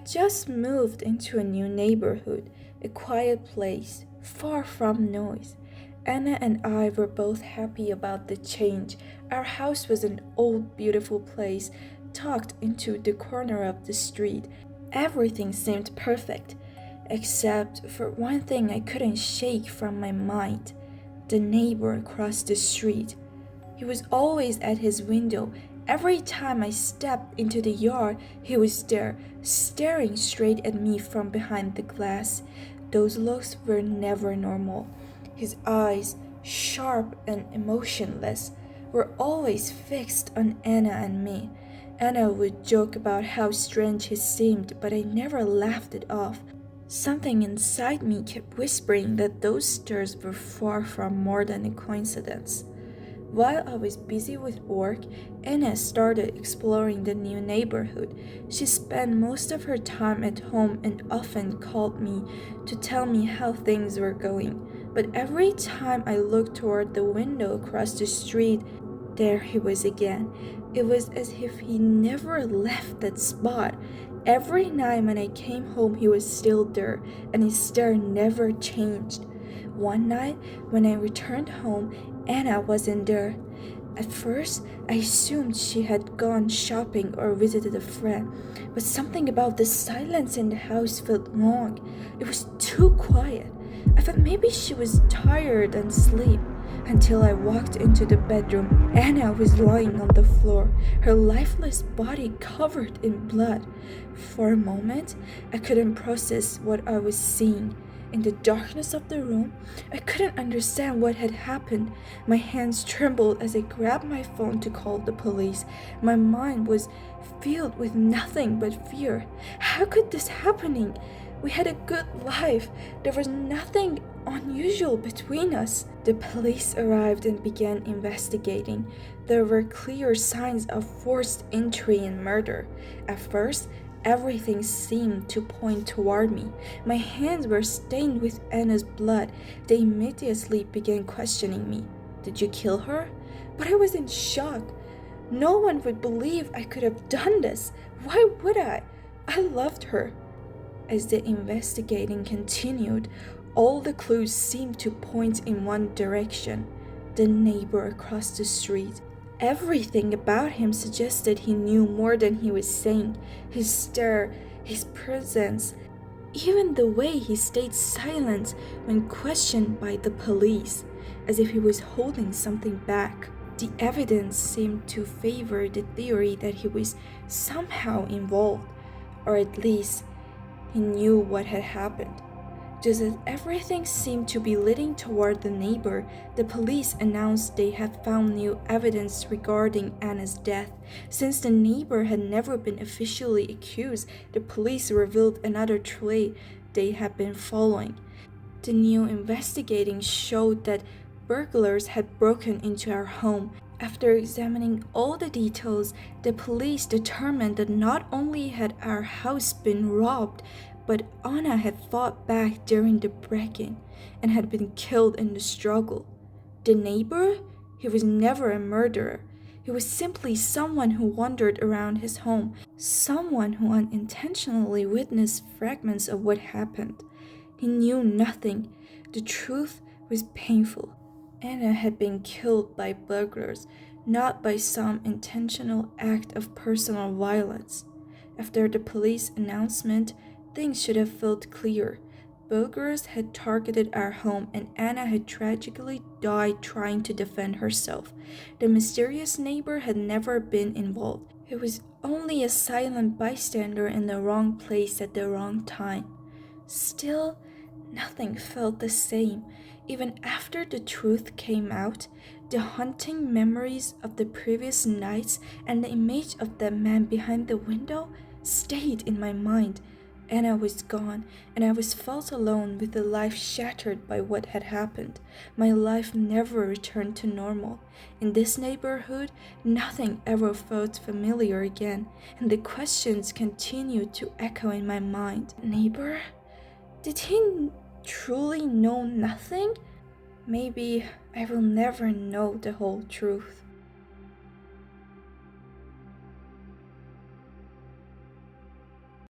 just moved into a new neighborhood, a quiet place, far from noise. Anna and I were both happy about the change. Our house was an old, beautiful place, tucked into the corner of the street. Everything seemed perfect, except for one thing I couldn't shake from my mind: the neighbor across the street. He was always at his window. Every time I stepped into the yard, he was there, staring straight at me from behind the glass. Those looks were never normal. His eyes, sharp and emotionless, were always fixed on Anna and me. Anna would joke about how strange he seemed, but I never laughed it off. Something inside me kept whispering that those stares were far from more than a coincidence. While I was busy with work, Anna started exploring the new neighborhood. She spent most of her time at home and often called me to tell me how things were going. But every time I looked toward the window across the street, there he was again. It was as if he never left that spot. Every night when I came home, he was still there, and his stare never changed. One night, when I returned home, Anna wasn't there. At first, I assumed she had gone shopping or visited a friend, but something about the silence in the house felt wrong. It was too quiet. I thought maybe she was tired and asleep. Until I walked into the bedroom, Anna was lying on the floor, her lifeless body covered in blood. For a moment, I couldn't process what I was seeing. In the darkness of the room, I couldn't understand what had happened. My hands trembled as I grabbed my phone to call the police. My mind was filled with nothing but fear. How could this happen? We had a good life. There was nothing unusual between us. The police arrived and began investigating. There were clear signs of forced entry and murder. At first, everything seemed to point toward me. My hands were stained with Anna's blood. They immediately began questioning me. Did you kill her? But I was in shock. No one would believe I could have done this. Why would I? I loved her. As the investigating continued, all the clues seemed to point in one direction: the neighbor across the street. Everything about him suggested he knew more than he was saying. His stare, his presence, even the way he stayed silent when questioned by the police, as if he was holding something back. The evidence seemed to favor the theory that he was somehow involved, or at least he knew what had happened. Just as everything seemed to be leading toward the neighbor, the police announced they had found new evidence regarding Anna's death. Since the neighbor had never been officially accused, the police revealed another trail they had been following. The new investigating showed that burglars had broken into our home. After examining all the details, the police determined that not only had our house been robbed, but Anna had fought back during the break-in and had been killed in the struggle. The neighbor? He was never a murderer. He was simply someone who wandered around his home, someone who unintentionally witnessed fragments of what happened. He knew nothing. The truth was painful. Anna had been killed by burglars, not by some intentional act of personal violence. After the police announcement, things should have felt clear. Burglars had targeted our home, and Anna had tragically died trying to defend herself. The mysterious neighbor had never been involved. He was only a silent bystander in the wrong place at the wrong time. Still, nothing felt the same. Even after the truth came out, the haunting memories of the previous nights and the image of the man behind the window stayed in my mind. Anna was gone, and I was felt alone with a life shattered by what had happened. My life never returned to normal. In this neighborhood, nothing ever felt familiar again, and the questions continued to echo in my mind. Neighbor? Did he truly know nothing? Maybe I will never know the whole truth.